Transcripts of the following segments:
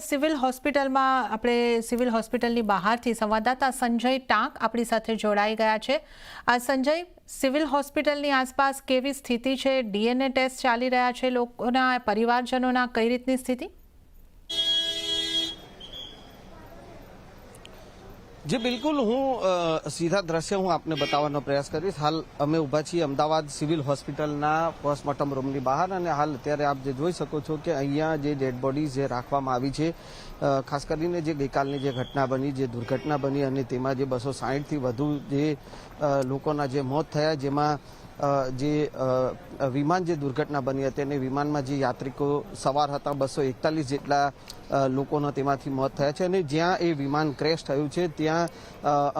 Civil હોસ્પિટલમાં આપણે civil હોસ્પિટલની બહારથી સંવાદદાતા સંજય ટાંક આપણી સાથે જોડાઈ ગયા છે। આ સંજય, સિવિલ હોસ્પિટલની આસપાસ કેવી સ્થિતિ છે? ડીએનએ ટેસ્ટ ચાલી રહ્યા છે, લોકોના પરિવારજનોના કઈ રીતની સ્થિતિ? जी बिल्कुल, हूँ सीधा दृश्य हूँ आपने बतावવાનો प्रयास करीश। हाल अमे उभा छीए अमदावाद सिविल होस्पिટલના પોસ્ટમોર્ટમ રૂમની બહાર અને હાલ અત્યારે આપ જે જોઈ શકો છો કે અહીંયા જે ડેડ બોડીઝ જે રાખવામાં આવી છે, ખાસ કરીને જે ગઈકાલની જે ઘટના બની, જે દુર્ઘટના બની અને તેમાં જે 260 થી વધુ જે લોકોના જે મોત થયા, જેમાં જે વિમાન જે દુર્ઘટના બની હતી અને વિમાનમાં જે યાત્રિકો સવાર હતા 241 જેટલા લોકોના તેમાંથી મોત થયા છે અને જ્યાં એ વિમાન ક્રેશ થયું છે ત્યાં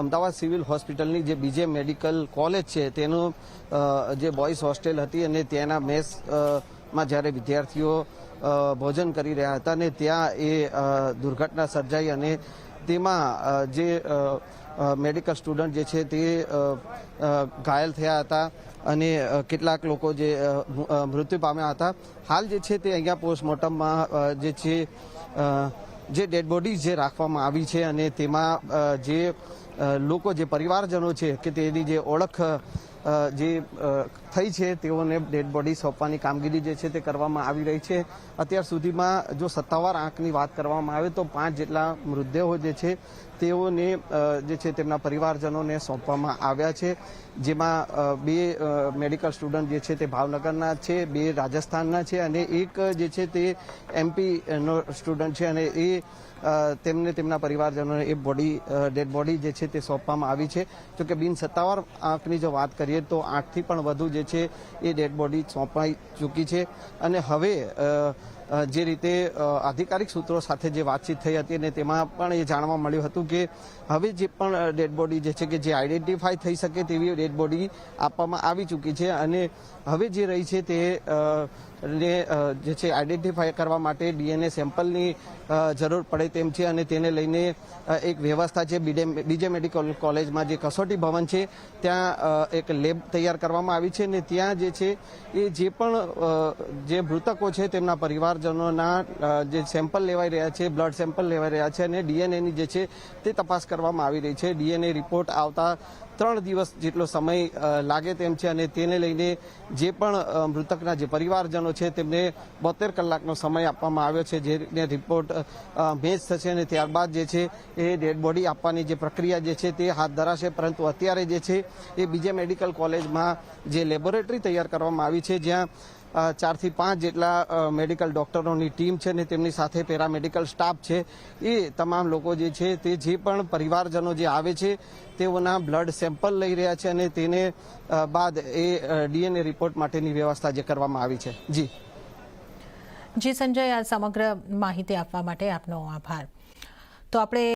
અમદાવાદ સિવિલ હોસ્પિટલની જે બીજે મેડિકલ કોલેજ છે તેનું જે બોયઝ હોસ્ટેલ હતી અને ત્યાંના મેસમાં જ્યારે વિદ્યાર્થીઓ ભોજન કરી રહ્યા હતા અને ત્યાં એ દુર્ઘટના સર્જાઈ અને તેમાં જે મેડિકલ સ્ટુડન્ટ જે છે તે ઘાયલ થયા હતા અને કેટલાક લોકો જે મૃત્યુ પામ્યા હતા। હાલ જે છે તે અહીંયા પોસ્ટમોર્ટમમાં જે છે જે ડેડ બોડી જે રાખવામાં આવી છે અને તેમાં જે લોકો જે પરિવારજનો છે કે તેની જે ઓળખ જે થઈ છે તેઓને ડેડ બોડી સોંપવાની કામગીરી જે છે તે કરવામાં આવી રહી છે। અત્યાર સુધીમાં જો સત્તાવાર આંકની વાત કરવામાં આવે તો 5 જેટલા મૃતદેહો જે છે તેઓને જે છે તેમના પરિવારજનોને સોંપવામાં આવ્યા છે, જેમાં 2 મેડિકલ સ્ટુડન્ટ જે છે તે ભાવનગરના છે, 2 રાજસ્થાનના છે અને એક જે છે તે એમપીનો સ્ટુડન્ટ છે અને એ તેમને તેમના પરિવારજનોને એ ડેડ બોડી જે છે તે સોંપવામાં આવી છે। જોકે બિન સત્તાવાર આંકની જો વાત કરીએ તો 8 થી પણ વધુ જે છે એ ડેડ બોડી સોંપાઈ ચૂકી છે અને હવે જે રીતે આધિકારિક સૂત્રો સાથે જે વાતચીત થઈ હતી અને તેમાં પણ એ જાણવા મળ્યું હતું કે હવે જે પણ ડેડ બોડી જે છે કે જે આઈડેન્ટિફાઈ થઈ શકે તેવી ડેડ બોડી આપવામાં આવી ચૂકી છે અને હવે જે રહી છે તે જે છે આઈડેન્ટિફાઈ કરવા માટે ડીએનએ સેમ્પલની જરૂર પડે તેમ છે અને તેને લઈને એક વ્યવસ્થા છે। બીજે મેડિકલ કોલેજમાં જે કસોટી ભવન છે ત્યાં એક લેબ તૈયાર કરવામાં આવી છે અને ત્યાં જે છે એ જે પણ જે મૃતકો છે તેમના પરિવારજનોના જે સેમ્પલ લેવાઈ રહ્યા છે, બ્લડ સેમ્પલ લેવાઈ રહ્યા છે અને ડીએનએની જે છે તે તપાસ કરવામાં આવી રહી છે। ડીએનએ રિપોર્ટ આવતા 3 દિવસ જેટલો સમય લાગે તેમ છે અને તેને લઈને જે પણ મૃતકના જે પરિવારજનો છે તેમને 72 કલાકનો સમય આપવામાં આવ્યો છે, જેને રિપોર્ટ મેચ થશે અને ત્યારબાદ જે છે એ ડેડ બોડી આપવાની જે પ્રક્રિયા જે છે તે હાથ ધરાશે। પરંતુ અત્યારે જે છે એ બીજે મેડિકલ કોલેજમાં જે લેબોરેટરી તૈયાર કરવામાં આવી છે, જ્યાં 4 થી 5 જેટલા મેડિકલ ડોક્ટરોની ટીમ છે અને તેમની સાથે પેરામેડિકલ સ્ટાફ છે, એ તમામ લોકો જે છે તે જે પણ પરિવારજનો જે આવે છે તેઓના બ્લડ સેમ્પલ લઈ રહ્યા છે અને તેને બાદ એ ડીએનએ રિપોર્ટ માટેની વ્યવસ્થા જે કરવામાં આવી છે। જી સંજય, આ સમગ્ર માહિતી આપવા માટે આપનો આભાર। તો આપણે